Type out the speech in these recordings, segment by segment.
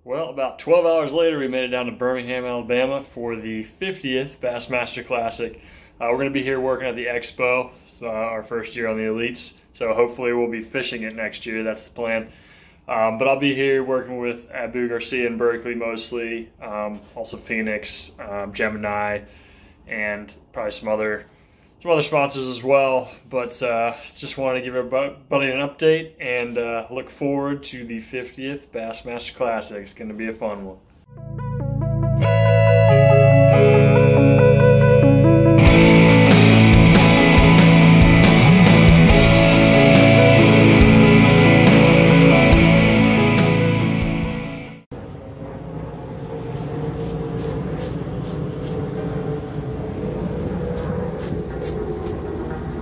Well, about 12 hours later, we made it down to Birmingham, Alabama for the 50th Bassmaster Classic. We're going to be here working at the Expo, our first year on the Elites, so hopefully we'll be fishing it next year. That's the plan. But I'll be here working with Abu Garcia in Berkeley mostly, also Phoenix, Gemini, and probably some other sponsors as well. But just wanted to give everybody an update and look forward to the 50th Bassmaster Classic. It's going to be a fun one.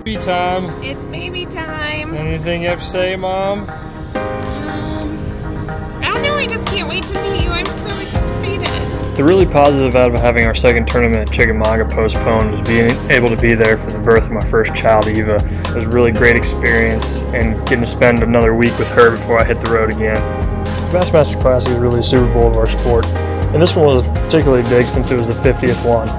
Baby time. It's baby time. Anything you have to say, Mom? I don't know, I just can't wait to meet you. I'm so excited. The really positive out of having our second tournament at Chickamauga postponed was being able to be there for the birth of my first child, Eva. It was a really great experience, and getting to spend another week with her before I hit the road again. The Bassmaster Classic is really a Super Bowl of our sport, and this one was particularly big since it was the 50th one.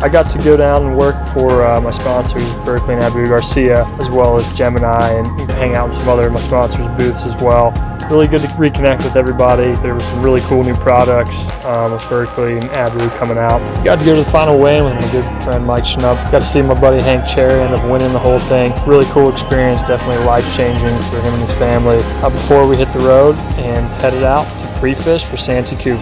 I got to go down and work for my sponsors, Berkeley and Abu Garcia, as well as Gemini, and hang out in some other of my sponsors' booths as well. Really good to reconnect with everybody. There were some really cool new products with Berkeley and Abu coming out. Got to go to the final weigh-in with my good friend Mike Schnupp. Got to see my buddy Hank Cherry end up winning the whole thing. Really cool experience, definitely life-changing for him and his family. Before we hit the road and headed out to Prefish for Santee.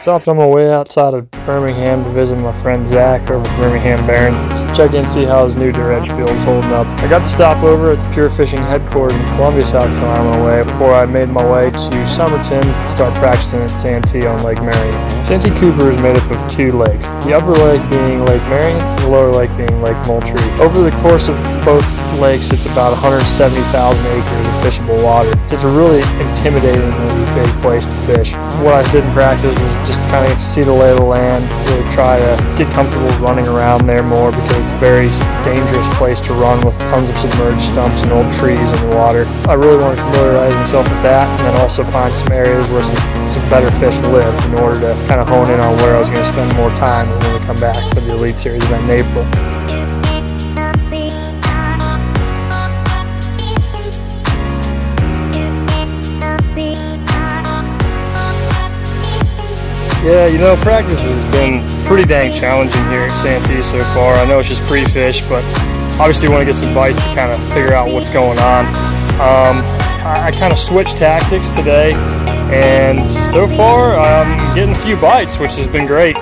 Stopped on my way outside of Birmingham to visit my friend Zach over at Birmingham Barons. Just check in and see how his new dredge field's holding up. I got to stop over at the Pure Fishing headquarters in Columbia, South Carolina on my way before I made my way to Somerton to start practicing at Santee on Lake Marion. Santee Cooper is made up of two lakes, the upper lake being Lake Marion and the lower lake being Lake Moultrie. Over the course of both lakes, it's about 170,000 acres of fishable water. So it's a really intimidatingly big place to fish. What I did in practice was just kind of see the lay of the land, really try to get comfortable running around there more because it's a very dangerous place to run with tons of submerged stumps and old trees in the water. I really want to familiarize myself with that and then also find some areas where some better fish live in order to kind of hone in on where I was going to spend more time when we come back for the Elite Series event in April. Yeah, you know, practice has been pretty dang challenging here at Santee so far. I know it's just pre-fish, but obviously you want to get some bites to kind of figure out what's going on. I kind of switched tactics today, and so far I'm getting a few bites, which has been great.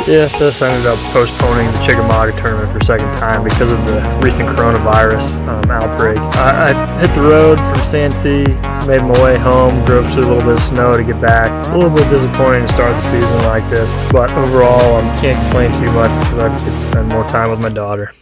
The SS ended up postponing the Chickamauga tournament for a second time because of the recent coronavirus outbreak. I hit the road from Santee, made my way home, drove through a little bit of snow to get back. It's a little bit disappointing to start the season like this, but overall I can't complain too much because I get to spend more time with my daughter.